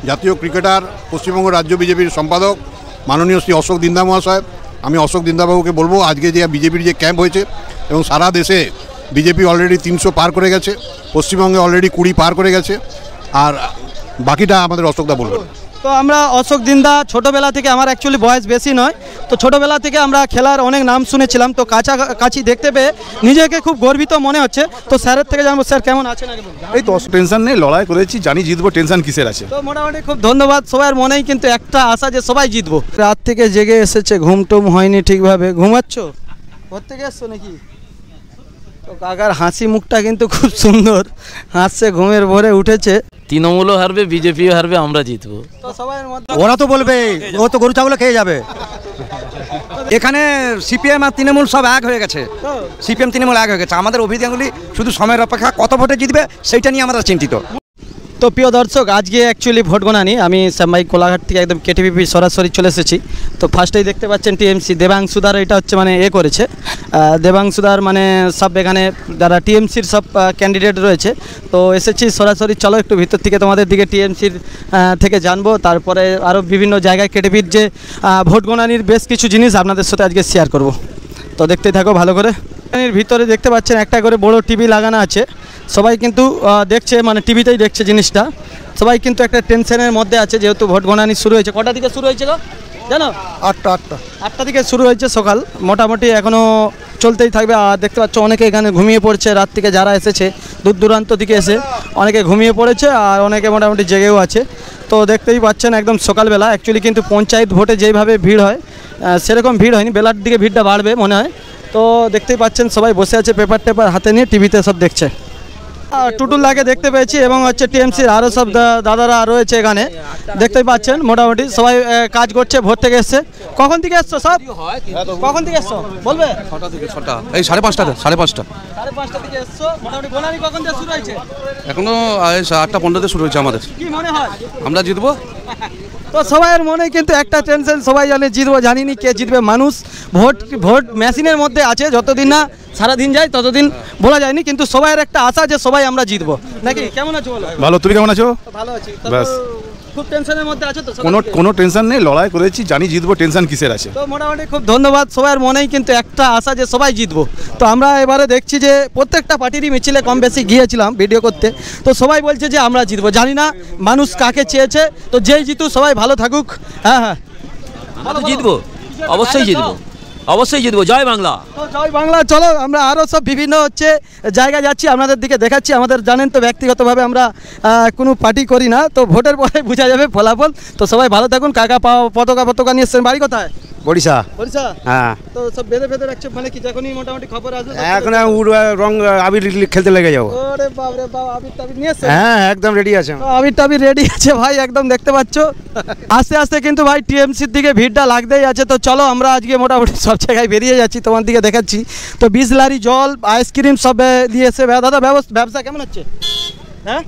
জাতীয় ক্রিকেটার পশ্চিমবঙ্গ রাজ্য বিজেপির সম্পাদক মাননীয় শ্রী অশোক দিন্দা মহাশয়, আমি অশোক দিন্দাবাবুকে বলবো আজকে যে বিজেপির যে ক্যাম্প হয়েছে এবং সারা দেশে বিজেপি অলরেডি 300 পার করে গেছে, পশ্চিমবঙ্গে অলরেডি 20 পার করে গেছে, আর বাকিটা আমাদের অশোকদা বলবেন। তো আমরা অশোক দিন্দা ছোটোবেলা থেকে, আমার অ্যাকচুয়ালি বয়স বেশি নয়, তো ছোটোবেলা থেকে আমরা খেলার অনেক নাম শুনেছিলাম, তো কাছাকাছি দেখতে পেয়ে নিজেকে খুব গর্বিত মনে হচ্ছে। তো স্যারের থেকে জানবো, স্যার কেমন আছেন? আগে এই তো টেনশন নেই, লড়াই করেছি, জানি জিতবো, টেনশন কিসের আছে। তো মোটামুটি খুব ধন্যবাদ। সবার মনেই কিন্তু একটা আশা যে সবাই জিতবো। রাত থেকে জেগে এসেছে, ঘুম টুম হয়নি ঠিকভাবে, ঘুমাচ্ছ? ঘর থেকে এসছো নাকি? তো কাকার হাসি মুখটা কিন্তু খুব সুন্দর, হাসছে, ঘুমের ভরে উঠেছে। তৃণমূলও হারবে, বিজেপিও হারবে, আমরা জিতবো। তো সবার মধ্যে ওরা তো বলবে ও তো গরু ছাগল খেয়ে যাবে। এখানে সিপিএম আর তৃণমূল সব এক হয়ে গেছে, সিপিএম তৃণমূল এক হয়ে গেছে। আমাদের অভিযানগুলি শুধু সময়ের অপেক্ষা, কত ভোটে জিতবে সেইটা নিয়ে আমরা চিন্তিত। তো প্রিয় দর্শক, আজকে অ্যাকচুয়ালি ভোট গণানি, আমি শ্যামবাই কোলাঘাট থেকে একদম কেটিভিপি সরাসরি চলে এসেছি। তো ফার্স্টেই দেখতে পাচ্ছেন টিএমসি দেবাংশুদার, এটা হচ্ছে মানে করেছে দেবাংশুদার, মানে সব এখানে যারা টিএমসির সব ক্যান্ডিডেট রয়েছে। তো এসেছি সরাসরি, চলো একটু ভিতর থেকে তোমাদের দিকে টিএমসির থেকে জানবো, তারপরে আরও বিভিন্ন জায়গায় কেটিভির যে ভোট গণানির বেশ কিছু জিনিস আপনাদের সাথে আজকে শেয়ার করব। তো দেখতেই থাকো ভালো করে। এর ভিতরে দেখতে পাচ্ছেন একটা করে বড় টিভি লাগানো আছে, সবাই কিন্তু দেখছে, মানে টিভিতেই দেখছে জিনিসটা। সবাই কিন্তু একটা টেনশনের মধ্যে আছে, যেহেতু ভোট গণানি শুরু হয়েছে। কটা থেকে শুরু হয়েছে গো জানো? 8টা থেকে শুরু হয়েছে সকাল, মোটামুটি এখনও চলতেই থাকবে। আর দেখতে পাচ্ছ অনেকে এখানে ঘুমিয়ে পড়ছে, রাত থেকে যারা এসেছে দূর দূরান্ত থেকে এসে অনেকে ঘুমিয়ে পড়েছে, আর অনেকে মোটামুটি জেগেও আছে। তো দেখতেই পাচ্ছেন একদম সকালবেলা। অ্যাকচুয়ালি কিন্তু পঞ্চায়েত ভোটে যেইভাবে ভিড় হয় সেরকম ভিড় হয়নি, বেলার দিকে ভিড়টা বাড়বে মনে হয়। তো দেখতেই পাচ্ছেন সবাই বসে আছে পেপার টেপার হাতে নিয়ে, টিভিতে সব দেখছে। টুটুলদাকে দেখতে পেয়েছি এবং হচ্ছে টিএমসির আরও সব দাদারা রয়েছে এখানে, দেখতেই পাচ্ছেন মোটামুটি সবাই কাজ করছে, ভোর থেকে এসছে। কখন থেকে এসছো সব? কখন থেকে এসছো বলবে? 6টা থেকে 6টা, এই 5:30 5:30 থেকে এসছো। মোটামুটি গোলামি কখন থেকে শুরু হয়েছে? এখনো 8:15 শুরু হয়েছে আমাদের। কি মনে হয় আমরা জিতবো? তো সবাইয়ের মনে কিন্তু একটা টেনশন, সবাই জানে জিতবো, জানিনি কে জিতবে। মানুষ ভোট মেশিনের মধ্যে আছে, যতদিন না সারাদিন যায় ততদিন বলা যায়নি, কিন্তু সবাইয়ের একটা আশা যে সবাই আমরা জিতবো। নাকি কেমন আছো বলো? ভালো, তুমি কেমন আছো? ভালো আছি। ব্যাস, খুব টেনশনের মধ্যে আছো তো? কোনো টেনশন নেই, লড়াই করেছি, জানি জিতবো, টেনশন কিসের আছে। তো মোটামুটি খুব ধন্যবাদ। সবার মনেই কিন্তু একটা আশা যে সবাই জিতবো। তো আমরা এবারে দেখছি যে প্রত্যেকটা পার্টিরই মিছিলে কম বেশি গিয়েছিলাম ভিডিও করতে, তো সবাই বলছে যে আমরা জিতবো। জানি না মানুষ কাকে চেয়েছে, তো যেই জিতুক সবাই ভালো থাকুক। হ্যাঁ হ্যাঁ, জিতবো, অবশ্যই জিতবো, অবশ্যই জিতবো। জয় বাংলা। তো জয় বাংলা। চলো আমরা আরও সব বিভিন্ন হচ্ছে জায়গায় যাচ্ছি, আপনাদের দিকে দেখাচ্ছি। আমাদের জানেন তো ব্যক্তিগতভাবে আমরা কোনো পার্টি করি না, তো ভোটের পরে বোঝা যাবে ফলাফল। তো সবাই ভালো থাকুন। কাকা পতাকা নিয়ে এসছেন, বাড়ি কোথায়? বরিশা। হ্যাঁ। তো সব বেঁধে রাখছো, মানে কি যখনই মোটামুটি খবর আসবে এখন রং আবির খেলতে লেগে যাবো। ওরে বাপ রে বাপ, আবির টাবির নিয়ে এসছে? হ্যাঁ, একদম রেডি আছে। আবির টাবির রেডি আছে ভাই, একদম দেখতে পাচ্ছ। আস্তে আস্তে কিন্তু ভাই টিএমসির দিকে ভিড়টা লাগতেই আছে। তো চলো আমরা আজকে মোটামুটি সব জায়গায় বেরিয়ে যাচ্ছি, তোমার দিকে দেখাচ্ছি। তো বিসলারি জল, আইসক্রিম সব দিয়েছে। দাদা ব্যবসা কেমন হচ্ছে? হ্যাঁ,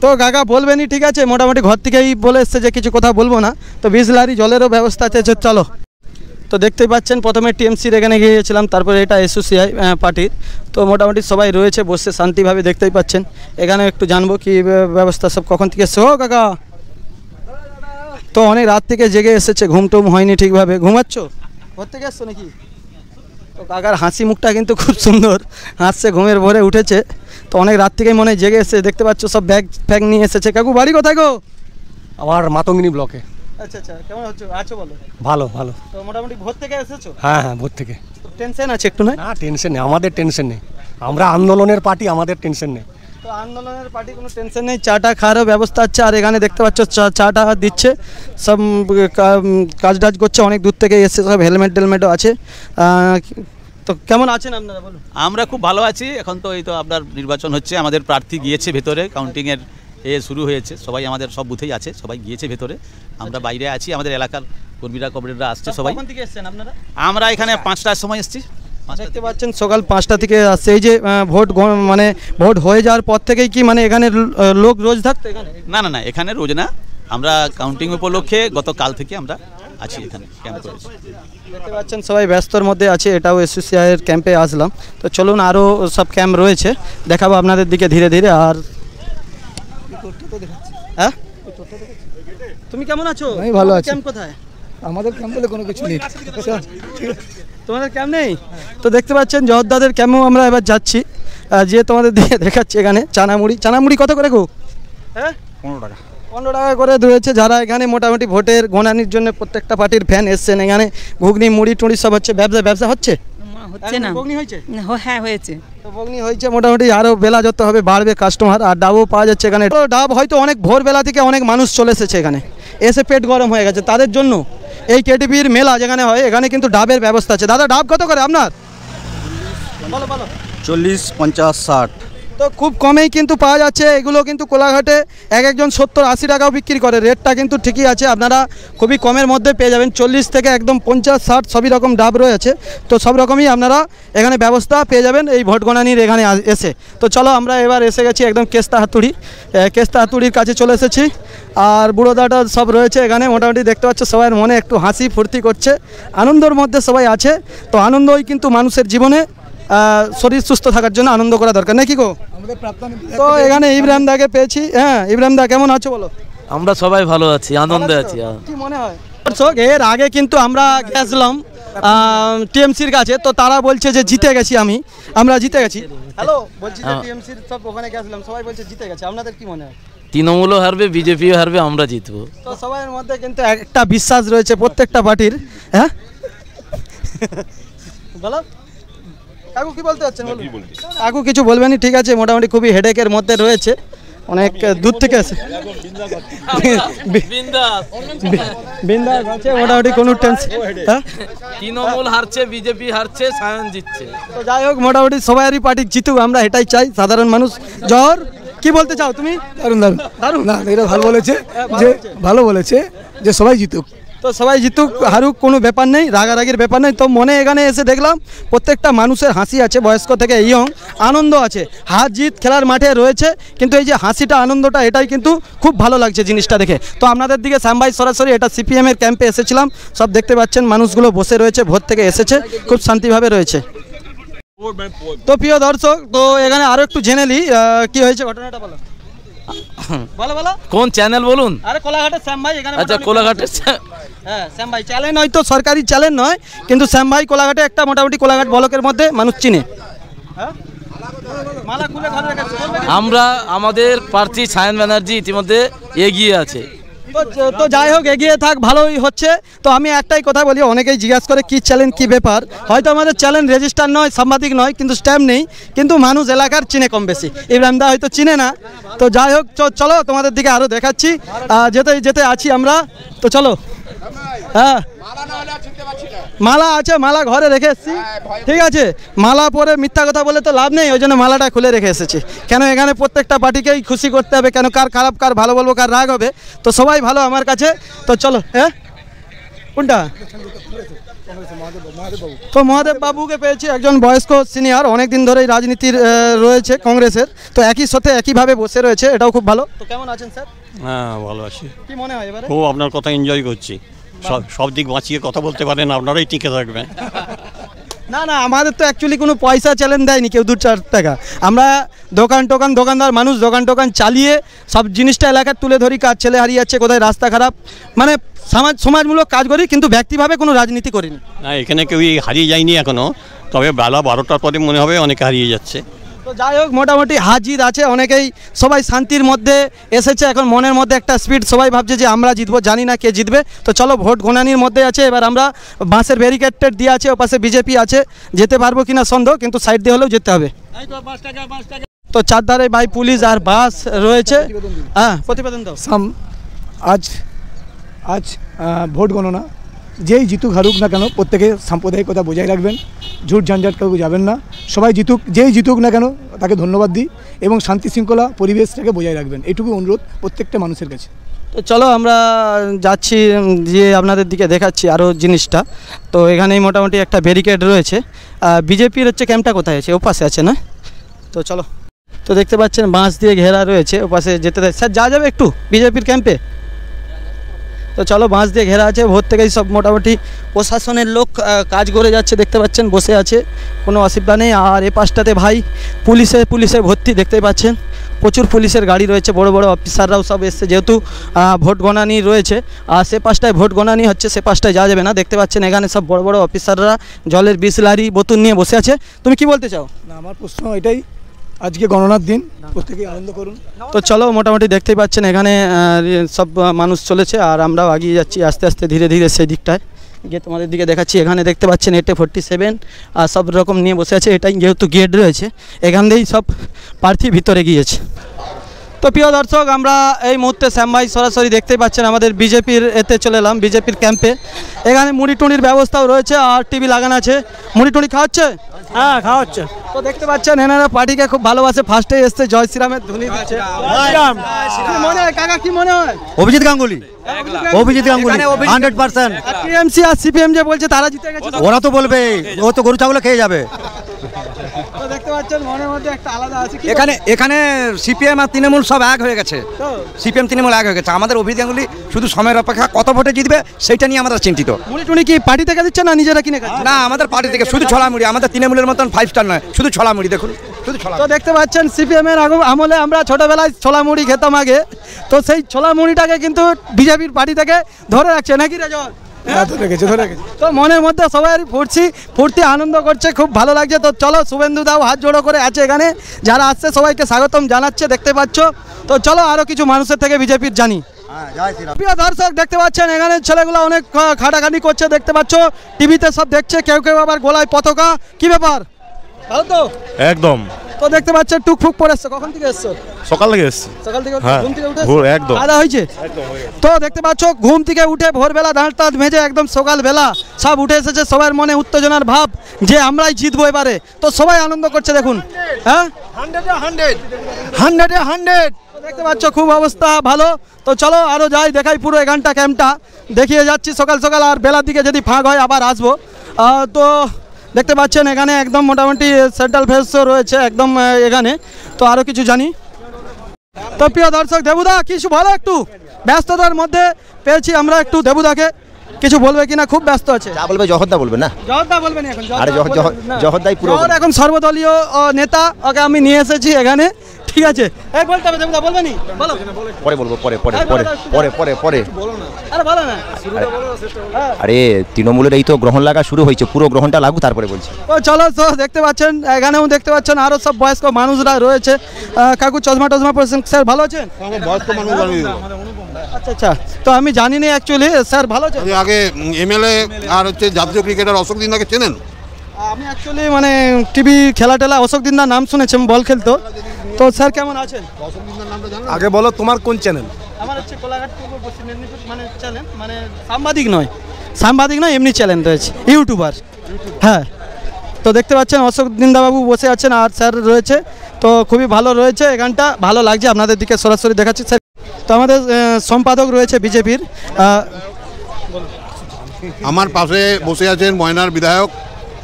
তো কাকা বলবেনি, ঠিক আছে। মোটামুটি ঘর থেকেই বলে এসছে যে কিছু কথা বলবো না। তো বিসলারি জলেরও ব্যবস্থা আছে, চলো। তো দেখতেই পাচ্ছেন প্রথমে টিএমসির এখানে গিয়েছিলাম, তারপরে এটা এসোসিআই পার্টির। তো মোটামুটি সবাই রয়েছে বসে শান্তিভাবে, দেখতেই পাচ্ছেন। এখানে একটু জানবো কি ব্যবস্থা, সব কখন থেকে এসছে। ও কাকা, তো অনেক রাত থেকে জেগে এসেছে, ঘুম টুম হয়নি ঠিকভাবে, ঘুমাচ্ছ? ঘর থেকে এসছো নাকি? তো কাকার হাসি মুখটা কিন্তু খুব সুন্দর, হাসছে, ঘুমের ভরে উঠেছে। তো অনেক রাত থেকেই মনে হয় জেগে এসেছে, দেখতে পাচ্ছ সব ব্যাগ নিয়ে এসেছে। কাকু বাড়ি কোথায় গো? আমার মাতঙ্গিনী ব্লকে। আচ্ছা, কেমন আছো বলো? ভালো। তো মোটামুটি ভোর থেকে এসেছো? হ্যাঁ, ভোর থেকে। টেনশন আছে একটু? না টেনশন নেই, আমাদের টেনশন নেই, আমরা আন্দোলনের পার্টি, আমাদের টেনশন নেই। তো আন্দোলনের পার্টি কোনো টেনশন নেই, চাটা খাওয়ারও ব্যবস্থা আছে। আর এখানে দেখতে পাচ্ছ চাটা দিচ্ছে, সব কাজ করছে, অনেক দূর থেকে এসছে, সব হেলমেটও আছে। তো কেমন আছেন আপনারা বলুন? আমরা খুব ভালো আছি। এখন তো এই তো আপনার নির্বাচন হচ্ছে, আমাদের প্রার্থী গিয়েছে ভেতরে, কাউন্টিংয়ের শুরু হয়েছে। সবাই আমাদের সব বুথেই আছে, সবাই গিয়েছে ভেতরে, আমরা বাইরে আছি। আমাদের এলাকার কর্মীরা আসছে সবাই। কখন থেকে এসেছেন আপনারা? আমরা এখানে 5টার সময় এসেছি। দেখতে পাচ্ছেন সকাল 5টা থেকে আসছে। এই যে ভোট হয়ে যাওয়ার পর থেকেই কি মানে এখানে লোক রোজ থাকতো এখানে? না, এখানে রোজ না, আমরা কাউন্টিং উপলক্ষে গতকাল থেকে আমরা আছি এখানে, ক্যাম্প করেছি। দেখতে পাচ্ছেন সবাই ব্যস্তর মধ্যে আছে, এটাও এসোসিআইয়ের ক্যাম্পে আসলাম। তো চলুন আরও সব ক্যাম্প রয়েছে, দেখাবো আপনাদের দিকে ধীরে ধীরে। আর হ্যাঁ, তুমি কেমন আছো? আমি ভালো আছি। ক্যাম্প কোথায়? আমাদের ক্যাম্প বলে কোনো কিছু নেই। তোমাদের ক্যাম্প নেই? তো দেখতে পাচ্ছেন জহরদাদের ক্যাম্পও আমরা এবার যাচ্ছি, যে তোমাদের দিয়ে দেখাচ্ছি। এখানে চানামুড়ি কত করে গো? হ্যাঁ, 15 টাকা করে রয়েছে। যারা এখানে মোটামুটি ভোটের গণানির জন্য প্রত্যেকটা পার্টির ফ্যান এসছেন, এখানে ঘুগনি মুড়ি টুড়ি সব হচ্ছে। ব্যবসা হচ্ছে হচ্ছে না। ঘুগনি হয়েছে? হ্যাঁ হয়েছে। তো ঘুগনি হয়েছে মোটামুটি, আরও বেলা যত হবে বাড়বে কাস্টমার। আর ডাবও পাওয়া যাচ্ছে এখানে। তো ডাব হয়তো অনেক ভোরবেলা থেকে অনেক মানুষ চলে এসেছে এখানে, এসে পেট গরম হয়ে গেছে। তাদের জন্য এই কেটিভির মেলা যেখানে হয়, এখানে কিন্তু ডাবের ব্যবস্থা আছে। দাদা ডাব কত করে আপনার? বলো 40, 50, 60। তো খুব কমেই কিন্তু পাওয়া যাচ্ছে এগুলো। কিন্তু কোলাঘাটে একজন 70-80 টাকাও বিক্রি করে। রেটটা কিন্তু ঠিকই আছে, আপনারা খুবই কমের মধ্যে পেয়ে যাবেন। 40 থেকে একদম 50-60 সবই রকম ডাব রয়েছে। তো সব রকমই আপনারা এখানে ব্যবস্থা পেয়ে যাবেন এই ভোট গণানির এখানে এসে। তো চলো আমরা এবার এসে গেছি একদম কেস্তা হাতুড়ির কাছে চলে এসেছি। আর বুড়োদাটা সব রয়েছে এখানে। মোটামুটি দেখতে পাচ্ছ সবার মনে একটু হাসি ফুর্তি করছে, আনন্দের মধ্যে সবাই আছে। তো আনন্দই কিন্তু মানুষের জীবনে শরীর সুস্থ থাকার জন্য আনন্দ করা দরকার, নাকি গো? তো এখানে ইব্রাহিম দাকে পেয়েছি। হ্যাঁ, ইব্রাহিম দা কেমন আছো বলো? আমরা সবাই ভালো আছি, আনন্দে আছি। কি মনে হয় দর্শক, এর আগে কিন্তু আমরা গেছিলাম টিএমসির কাছে। তো তারা বলছে যে জিতে গেছি, আমরা জিতে গেছি। হ্যালো, বলছি যে টিএমসির সব ওখানে গেছিলাম, সবাই বলছে জিতে গেছে। আপনাদের কি মনে হয়? তৃণমূলও হারবে, বিজেপিও হারবে, আমরা জিতবো। তো সবার মধ্যে কিন্তু একটা বিশ্বাস রয়েছে প্রত্যেকটা পার্টির। হ্যাঁ বলো কাকু, কি বলতে চাচ্ছেন? কাকু কিছু বলবেনি? ঠিক আছে, মোটামুটি খুবই হেডেকের মধ্যে রয়েছে, অনেক দূর থেকে এসে। বিন্দাস আছে, মোটামুটি কোনো টেনশন। হ্যাঁ, তৃণমূল হারছে, বিজেপি হারছে, সায়ন জিতছে। তো যাই হোক, মোটামুটি সবারই পার্টি জিতুক, আমরা এটাই চাই সাধারণ মানুষ। জহর, কি বলতে চাও তুমি? দারুণ না, এটা ভালো বলেছে যে সবাই জিতুক। তো সবাই জিতুক হারুক কোনো ব্যাপার নেই, রাগারাগির ব্যাপার নেই। তো মনে এখানে এসে দেখলাম প্রত্যেকটা মানুষের হাসি আছে, বয়স্ক থেকে ইয়ং, আনন্দ আছে। হার জিত খেলার মাঠে রয়েছে, কিন্তু এই যে হাসিটা, আনন্দটা, এটাই কিন্তু খুব ভালো লাগছে জিনিসটা দেখে। তো আপনাদের দিকে শ্যামভাই সরাসরি এটা সিপিএমের ক্যাম্পে এসেছিলাম। সব দেখতে পাচ্ছেন মানুষগুলো বসে রয়েছে, ভোর থেকে এসেছে, খুব শান্তিভাবে রয়েছে। তো প্রিয় দর্শক, তো এখানে আরও একটু জেনে নিই কি হয়েছে ঘটনাটা। বলো বলো কোন চ্যানেল বলুন? আরে কোলাঘাটের শ্যাম ভাই এখানে। আচ্ছা, কোলাঘাটের হ্যাঁ, শ্যাম ভাই চ্যানেল হয়তো সরকারি চ্যানেল নয়, কিন্তু শ্যাম ভাই কোলাঘাটে একটা মোটামুটি কোলাঘাট ব্লকের মধ্যে মানুষ চিনে। আমরা আমাদের প্রার্থী সায়ন ব্যানার্জি ইতিমধ্যে এগিয়ে আছে। তো যাই হোক, এগিয়ে থাক, ভালোই হচ্ছে। তো আমি একটাই কথা বলি, অনেকেই জিজ্ঞাসা করে কি চ্যালেঞ্জ, কি ব্যাপার। হয়তো আমাদের চ্যালেঞ্জ রেজিস্টার নয়, সাংবাদিক নয়, কিন্তু স্ট্যাম্প নেই, কিন্তু মানুষ এলাকার চিনে কম বেশি। ইব্রাহিম দা হয়তো চিনে না। তো যাই হোক, চলো তোমাদের দিকে আরও দেখাচ্ছি, যেতে আছি আমরা। তো চলো। হ্যাঁ, মালা আছে, মালা ঘরে রেখে এসেছি। ঠিক আছে, মালা পরে মিথ্যা কথা বলে তো লাভ নেই, ওই জন্য মালাটা খুলে রেখে এসেছি। কেন এখানে প্রত্যেকটা পার্টিকেই খুশি করতে হবে, কেন কার খারাপ কার ভালো বলবো, কার রাগ হবে। তো সবাই ভালো আমার কাছে। তো চলো। হ্যাঁ, কোনটা? তো মহাদেব বাবুকে পেয়েছি, একজন বয়স্ক সিনিয়র, অনেক দিন ধরেই রাজনীতির রয়েছে কংগ্রেসের। তো একই সাথে একইভাবে বসে রয়েছে, এটাও খুব ভালো। তো কেমন আছেন স্যার? হ্যাঁ, ভালো আছি। কি মনে হয় এবারে? খুব আপনার কথা এনজয় করছি। সব দিক বাঁচিয়ে কথা বলতে পারেন, আপনারাই টিকে থাকবেন। না না, আমাদের তো অ্যাকচুয়ালি কোনো পয়সা চ্যালেঞ্জ দেয়নি কেউ 2-4 টাকা। আমরা দোকানদার মানুষ দোকান চালিয়ে সব জিনিসটা এলাকার তুলে ধরি, কার ছেলে হারিয়ে যাচ্ছে, কোথায় রাস্তা খারাপ, মানে সমাজমূলক কাজ করি, কিন্তু ব্যক্তিভাবে কোনো রাজনীতি করিনি। না, এখানে কেউ হারিয়ে যায়নি এখনও, তবে বেলা 12টার পরে মনে হবে অনেকে হারিয়ে যাচ্ছে। তো যাই হোক, মোটামুটি হাজির আছে অনেকেই, সবাই শান্তির মধ্যে এসেছে। এখন মনের মধ্যে একটা স্পিড, সবাই ভাবছে যে আমরা জিতবো, জানি না কে জিতবে। তো চলো, ভোট গণানির মধ্যে আছে। এবার আমরা বাঁশের ব্যারিকেড দিয়ে আছে, ওপাশে বিজেপি আছে, যেতে পারবো কিনা সন্দেহ, কিন্তু সাইড দিয়ে হলেও যেতে হবে। তো চারধারে ভাই পুলিশ আর বাস রয়েছে। হ্যাঁ, প্রতিবেদন দাও। আজ ভোট গণনা, যেই জিতুক হারুক না কেন, প্রত্যেকে সাম্প্রদায়িকতা বজায় রাখবেন, ঝুট ঝঞ্ঝাট কেউ যাবেন না। সবাই জিতুক, যেই জিতুক না কেন তাকে ধন্যবাদ দিই, এবং শান্তি শৃঙ্খলা পরিবেশটাকে বজায় রাখবেন, এইটুকু অনুরোধ প্রত্যেকটা মানুষের কাছে। তো চলো আমরা যাচ্ছি, যে আপনাদের দিকে দেখাচ্ছি আরও জিনিসটা। তো এখানেই মোটামুটি একটা ব্যারিকেড রয়েছে। বিজেপির হচ্ছে ক্যাম্পটা কোথায় আছে? ওপাশে আছে না? তো চলো। তো দেখতে পাচ্ছেন বাঁশ দিয়ে ঘেরা রয়েছে, ওপাশে যেতে দেয়। স্যার, যাওয়া যাবে একটু বিজেপির ক্যাম্পে? তো তো চলো বাঁশ দিয়ে ঘেরা আছে, ভোর থেকেই সব মোটামুটি প্রশাসনের লোক কাজ করে যাচ্ছে, দেখতে পাচ্ছেন বসে আছে, কোনো অসুবিধা নেই। আর এ পাশটাতে ভাই পুলিশে ভর্তি, দেখতেই পাচ্ছেন প্রচুর পুলিশের গাড়ি রয়েছে, বড় বড় অফিসাররাও সব এসছে, যেহেতু ভোট গণানি রয়েছে। আর সে পাশটায় ভোট গণানি হচ্ছে, সে পাশটায় যাওয়া যাবে না। দেখতে পাচ্ছেন এখানে সব বড় বড় অফিসাররা জলের বিসলারি বোতল নিয়ে বসে আছে। তুমি কি বলতে চাও? না, আমার প্রশ্ন এটাই, আজকে গণনার দিন, প্রত্যেকেই আনন্দ করুন। তো চলো মোটামুটি দেখতেই পাচ্ছেন এখানে সব মানুষ চলেছে, আর আমরাও এগিয়ে যাচ্ছি আস্তে আস্তে ধীরে ধীরে সেই দিকটায় গিয়ে তোমাদের দিকে দেখাচ্ছি। এখানে দেখতে পাচ্ছেন AK-47 আর সব রকম নিয়ে বসে আছে, এটাই যেহেতু গেট রয়েছে এখান দিয়েই সব প্রার্থী ভিতরে গিয়েছে। তো প্রিয় দর্শক, আমরা এই মুহূর্তে শ্যাম ভাই সরাসরি দেখতেই পাচ্ছেন আমাদের বিজেপির এতে চলে এলাম, বিজেপির ক্যাম্পে। এখানে মুড়ি টুড়ির ব্যবস্থাও রয়েছে আর টিভি লাগানো আছে। মুড়ি টুড়ি খাওয়াচ্ছে? হ্যাঁ, খাওয়াচ্ছে। তো দেখতে পাচ্ছেন এনারা পার্টিকে খুব ভালোবাসে, ফার্স্টে এসছে জয় শ্রীরামের ধ্বনি দিচ্ছে। কি মনে হয় কাকা, কি মনে হয়? অভিজিৎ গাঙ্গুলি 100%। টিএমসি আর সিপিএম যে বলছে তারা জিতে গেছে, ওরা তো বলবে, ও তো গরু ছাগল খেয়ে যাবে। তো দেখতে পাচ্ছেন মনের মধ্যে একটা আলাদা আছে। এখানে সিপিএম আর তৃণমূল সব এক হয়ে গেছে, সিপিএম তৃণমূল এক হয়ে গেছে। আমাদের অভিজিৎ গাঙ্গুলি শুধু সময়ের অপেক্ষা, কত ভোটে জিতবে সেইটা নিয়ে আমরা চিন্তিত। মুড়ি টুড়ি কি পার্টি থেকে দিচ্ছে না নিজেরা কিনে খাচ্ছে? না, আমাদের পার্টি থেকে শুধু ছলা মুড়ি, আমাদের তৃণমূলের মতন 5 স্টার নয়, শুধু ছলা মুড়ি। দেখুন শুধু ছলা। তো দেখতে পাচ্ছেন সিপিএম এর আমলে আমরা ছোটবেলায় ছোলা মুড়ি খেতাম আগে, তো সেই ছোলা মুড়িটাকে কিন্তু বিজেপির পার্টি থেকে ধরে রাখছে নাকি রেজল? তো মনের মধ্যে সবাই ফুর্তি আনন্দ করছে, খুব ভালো লাগছে। তো চলো, শুভেন্দু দাও হাত জোড়ো করে আছে এখানে, যারা আসছে সবাইকে স্বাগতম জানাচ্ছে, দেখতে পাচ্ছ। তো চলো আরো কিছু মানুষের থেকে বিজেপির জানি। প্রিয় দর্শক, দেখতে পাচ্ছেন এখানে ছেলেগুলো অনেক খাটাখাটি করছে, দেখতে পাচ্ছ টিভিতে সব দেখছে, কেউ কেউ আবার গলায় পতাকা। কি ব্যাপার, ভালো তো? একদম। তো দেখতে পাচ্ছেন টুকফুক পরে এসছো, কখন থেকে এসছো? সকাল থেকে এসেছি। সকাল থেকে হ্যাঁ, ঘুম থেকে উঠে ভোর একদম। খাওয়া হয়েছে? তো দেখতে পাচ্ছ ঘুম থেকে উঠে ভোরবেলা দাঁত টাত ভেজে একদম সকালবেলা সব উঠে এসেছে, সবার মনে উত্তেজনার ভাব যে আমরাই জিতবো এবারে। তো সবাই আনন্দ করছে, দেখুন। হ্যাঁ, 100 দেখতে পাচ্ছ খুব অবস্থা ভালো। তো চলো আরও যাই, দেখাই পুরো এখানটা ক্যাম্পটা দেখিয়ে যাচ্ছি সকাল সকাল, আর বেলার দিকে যদি ফাঁক হয় আবার আসবো। তো দেখতে পাচ্ছেন এখানে একদম মোটামুটি সেন্ট্রাল ফেসও রয়েছে একদম এখানে। তো আরও কিছু জানি। তো প্রিয় দর্শক, দেবুদা কিছু বলো, একটু ব্যস্ততার মধ্যে পেয়েছি আমরা, একটু দেবুদাকে কিছু বলবে কিনা? খুব ব্যস্ত আছে। যা বলবে জহরদা বলবে না, জহরদা বলবেন এখন? আরে জহরদাই পুরো এখন সর্বদলীয় নেতা, ওকে আমি নিয়ে এসেছি এখানে, ঠিক আছে? এই বলতে হবে, দেবুদা বলবে নি? বলো। পরে বলবো, পরে বলো না, আরে বলো না। আরে তৃণমূলের এই তো গ্রহণ লাগা শুরু হয়েছে, পুরো গ্রহণটা লাগু তারপরে বলছি। তো চলো, তো দেখতে পাচ্ছেন এখানেও দেখতে পাচ্ছেন আরো সব বয়স্ক মানুষরা রয়েছে। কাকু চশমা টশমা পরেছেন, স্যার ভালো আছেন? বয়স্ক মানুষ। আচ্ছা, তো আমি জানি না অ্যাকচুয়ালি, স্যার ভালো আছেন? আগে এমএলএ আর হচ্ছে জাতীয় ক্রিকেটার অশোক দিন্দাকে চেনেন? আমি অ্যাকচুয়ালি মানে টিভি খেলা টেলা অশোক দিন্দার নাম শুনেছি, বল খেলতো। তো স্যার কেমন আছেন? আগে বলো তোমার কোন চ্যানেল? আমার হচ্ছে কোলাঘাট পূর্ব পশ্চিম মেদিনীপুর, মানে চ্যানেল, মানে সাংবাদিক নয় এমনি চ্যানেল রয়েছে, ইউটিউবার। হ্যাঁ, তো দেখতে পাচ্ছেন অশোক দিন্দাবাবু বসে আছেন আর স্যার রয়েছে। তো খুবই ভালো রয়েছে এখানটা, ভালো লাগছে আপনাদের দিকে সরাসরি দেখাচ্ছি। স্যার, তো আমাদের সম্পাদক রয়েছে বিজেপির, আমার পাশে বসে আছেন ময়নার বিধায়ক,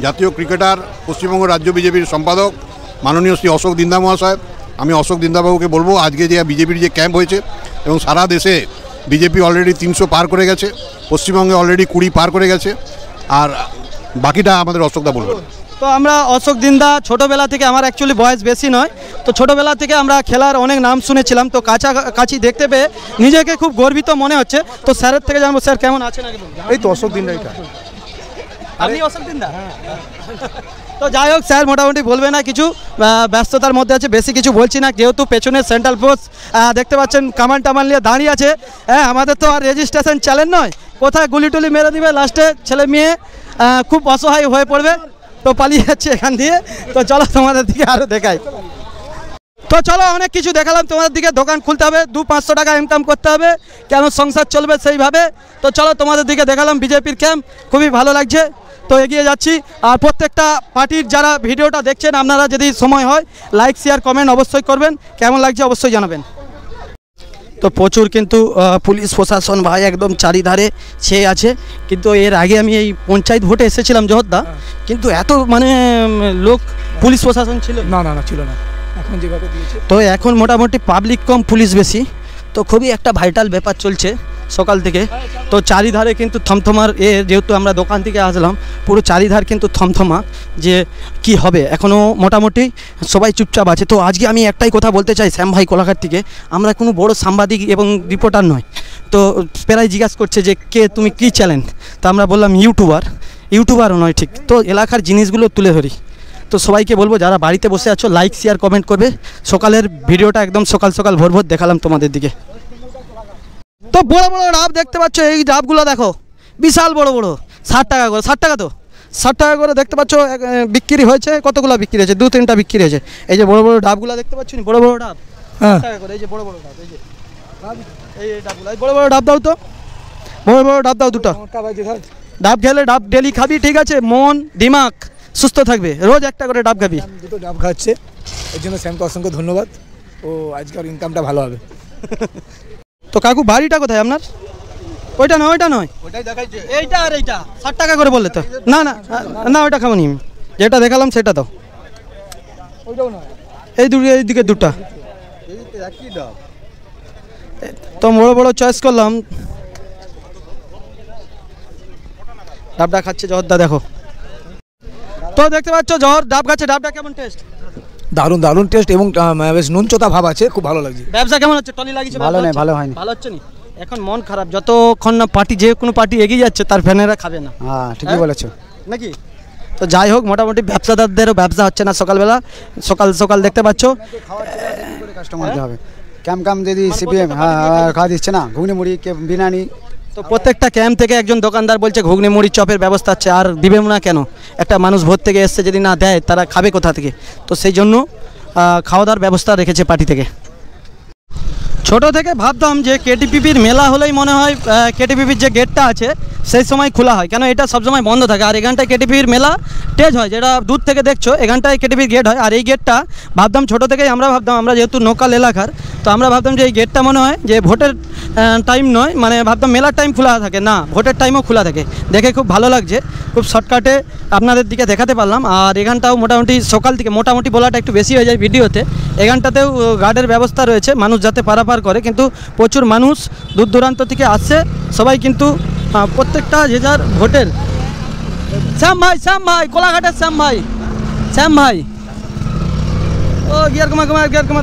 জাতীয় ক্রিকেটার, পশ্চিমবঙ্গ রাজ্য বিজেপির সম্পাদক মাননীয় শ্রী অশোক দিন্দা মহাশয়। আমি অশোক দিন্দাবাবুকে বলবো, আজকে যে বিজেপির যে ক্যাম্প হয়েছে এবং সারা দেশে বিজেপি অলরেডি 300 পার করে গেছে, পশ্চিমবঙ্গে অলরেডি 20 পার করে গেছে, আর বাকিটা আমাদের অশোকদা বলবেন। তো আমরা অশোক দিন্দা ছোটোবেলা থেকে, আমার অ্যাকচুয়ালি বয়স বেশি নয়, তো ছোটোবেলা থেকে আমরা খেলার অনেক নাম শুনেছিলাম, তো কাছাকাছি দেখতে পেয়ে নিজেকে খুব গর্বিত মনে হচ্ছে। তো স্যারের থেকে জানবো, স্যার কেমন আছেন? এই তো অশোক দিন্দা, এটা আপনি অশোক দিন্দা? তো যাই হোক, স্যার মোটামুটি বলবে না কিছু, ব্যস্ততার মধ্যে আছে, বেশি কিছু বলছি না, যেহেতু পেছনে সেন্ট্রাল ফোর্স দেখতে পাচ্ছেন কামান টামান নিয়ে দাঁড়িয়ে আছে। হ্যাঁ, আমাদের তো আর রেজিস্ট্রেশন চ্যালেঞ্জ নয়, কোথায় গুলি টুলি মেরে দিবে, লাস্টে ছেলে মেয়ে খুব অসহায় হয়ে পড়বে, তো পালিয়ে যাচ্ছে এখান দিয়ে। তো চলো তোমাদের দিকে আরও দেখাই। তো চলো, অনেক কিছু দেখালাম তোমাদের দিকে, দোকান খুলতে হবে, 200-500 টাকা ইনকাম করতে হবে, কেন সংসার চলবে সেইভাবে। তো চলো তোমাদের দিকে দেখালাম বিজেপির ক্যাম্প, খুবই ভালো লাগছে। তো এগিয়ে যাচ্ছি, আর প্রত্যেকটা পার্টির যারা ভিডিওটা দেখছেন আপনারা যদি সময় হয় লাইক শেয়ার কমেন্ট অবশ্যই করবেন, কেমন লাগছে অবশ্যই জানাবেন। তো প্রচুর কিন্তু পুলিশ প্রশাসন ভাই একদম চারিধারে ছেয়ে আছে, কিন্তু এর আগে আমি এই পঞ্চায়েত ভোটে এসেছিলাম জহরদা, কিন্তু এত মানে লোক পুলিশ প্রশাসন ছিল না, ছিল না, এখন যেভাবে দিয়েছে। তো এখন মোটামুটি পাবলিক কম পুলিশ বেশি, তো খুবই একটা ভাইটাল ব্যাপার চলছে। সকাল থেকে। তো চারিধারে কিন্তু থমথমার যেহেতু আমরা দোকান থেকে আসলাম, পুরো চারিধার কিন্তু থমথমা যে কি হবে, এখনও মোটামুটি সবাই চুপচাপ আছে। তো আজকে আমি একটাই কথা বলতে চাই শ্যাম ভাই কোলাঘাট থেকে, আমরা কোনো বড় সাংবাদিক এবং রিপোর্টার নয়। তো প্রায় জিজ্ঞাসা করছে যে কে তুমি কী চ্যানেল, তো আমরা বললাম ইউটিউবারও নয় ঠিক। তো এলাকার জিনিসগুলো তুলে ধরি। তো সবাইকে বলবো যারা বাড়িতে বসে আছো লাইক শেয়ার কমেন্ট করবে। সকালের ভিডিওটা একদম সকাল সকাল ভোর ভোর দেখালাম তোমাদের দিকে। তো বড় বড় ডাব দেখতে পাচ্ছ, এই ডাবগুলো দেখো বিশাল বড় বড়, 60 টাকা করে, 60 টাকা তো 60 টাকা করে দেখতে পাচ্ছ। বিক্রি হয়েছে কতগুলো বিক্রি হয়েছে, 2-3টা বিক্রি হয়েছে। এই যে বড় বড় ডাবগুলো দেখতে পাচ্ছ, বড় বড় ডাব 60 টাকা করে। এই যে বড় বড় ডাব, এই যে এই ডাবগুলো, বড় বড় ডাব দাও তো, বড় বড় ডাব দাও দুটো। ডাব খেলে, ডাব ডেলি খাবি ঠিক আছে, মন দিমাগ সুস্থ থাকবে, রোজ একটা করে ডাব খাবি। দুটো ডাব খাচ্ছে, এর জন্য স্যামকে অসংখ্য ধন্যবাদ। ও আজকের ইনকামটা ভালো হবে। তো কাকু বাড়িটা কোথায় আপনার? ওইটা নয়, ওইটা নয়, এইটা আর এইটা 60 টাকা করে বললে তো। না না না, ওইটা খাবো নি, যেটা দেখালাম সেটা তো। এই দুটো, এইদিকে দুটা তো বড় বড় চয়েস করলাম। ডাবটা খাচ্ছে জহরদা, দেখো তো দেখতে পাচ্ছ জহর ডাব খাচ্ছে। ডাবটা কেমন টেস্ট? দারুণ দারুণ টেস্ট এবং বেশ নুনচোতা ভাব আছে, খুব ভালো লাগছে। ব্যবসা কেমন হচ্ছে? টলি লাগিয়েছে? ভালো নেই, ভালো হয়নি। ভালো হচ্ছে না, এখন মন খারাপ। যতক্ষণ না পার্টি, যে কোনো পার্টি এগিয়ে যাচ্ছে তার ফ্যানেরা খাবে না। হ্যাঁ ঠিকই বলেছো নাকি? তো যাই হোক, মোটামুটি ব্যবসাদারদেরও ব্যবসা হচ্ছে না সকালবেলা। সকাল সকাল দেখতে পাচ্ছ কাস্টমার হবে ক্যাম যদি সিপিএম খাওয়া দিচ্ছে না, ঘুগনি মুড়ি বিরিয়ানি। তো প্রত্যেকটা ক্যাম্প থেকে একজন দোকানদার বলছে ঘুগনি মুড়ি চপের ব্যবস্থা আছে, আর দিবে না কেন? একটা মানুষ ভোর থেকে এসছে, যদি না দেয় তারা খাবে কোথা থেকে? তো সেই জন্য খাওয়া দাওয়ার ব্যবস্থা রেখেছে পার্টি থেকে। ছোট থেকে ভাবতাম যে কেটিপিপির মেলা হলেই মনে হয় কেটিপিপির যে গেটটা আছে সেই সময় খোলা হয়, কেন এটা সবসময় বন্ধ থাকে। আর এখানটায় কেটিপির মেলা স্টেজ হয়, যেটা দূর থেকে দেখছো, এখানটায় কেটিপির গেট হয়। আর এই গেটটা ভাবতাম ছোটো থেকেই আমরা ভাবতাম, আমরা যেহেতু লোকাল এলাকার, তো আমরা ভাবতাম যে এই গেটটা মনে হয় যে ভোটের টাইম নয়, মানে ভাবতাম মেলার টাইম খোলা থাকে না, ভোটের টাইমও খোলা থাকে। দেখে খুব ভালো লাগছে, খুব শর্টকাটে আপনাদের দিকে দেখাতে পারলাম। আর এখানটাও মোটামুটি সকাল থেকে, মোটামুটি বলাটা একটু বেশি হয়ে যায় ভিডিওতে, এখানটাতেও গার্ডের ব্যবস্থা রয়েছে, মানুষ যাতে পারাপার করে। কিন্তু প্রচুর মানুষ দূর দূরান্ত থেকে আসছে, সবাই কিন্তু প্রত্যেকটা যে যার ভোটের। শ্যাম ভাই কোলাঘাটের শ্যাম ভাই ও গিয়ার কমা, গিয়ার কমা।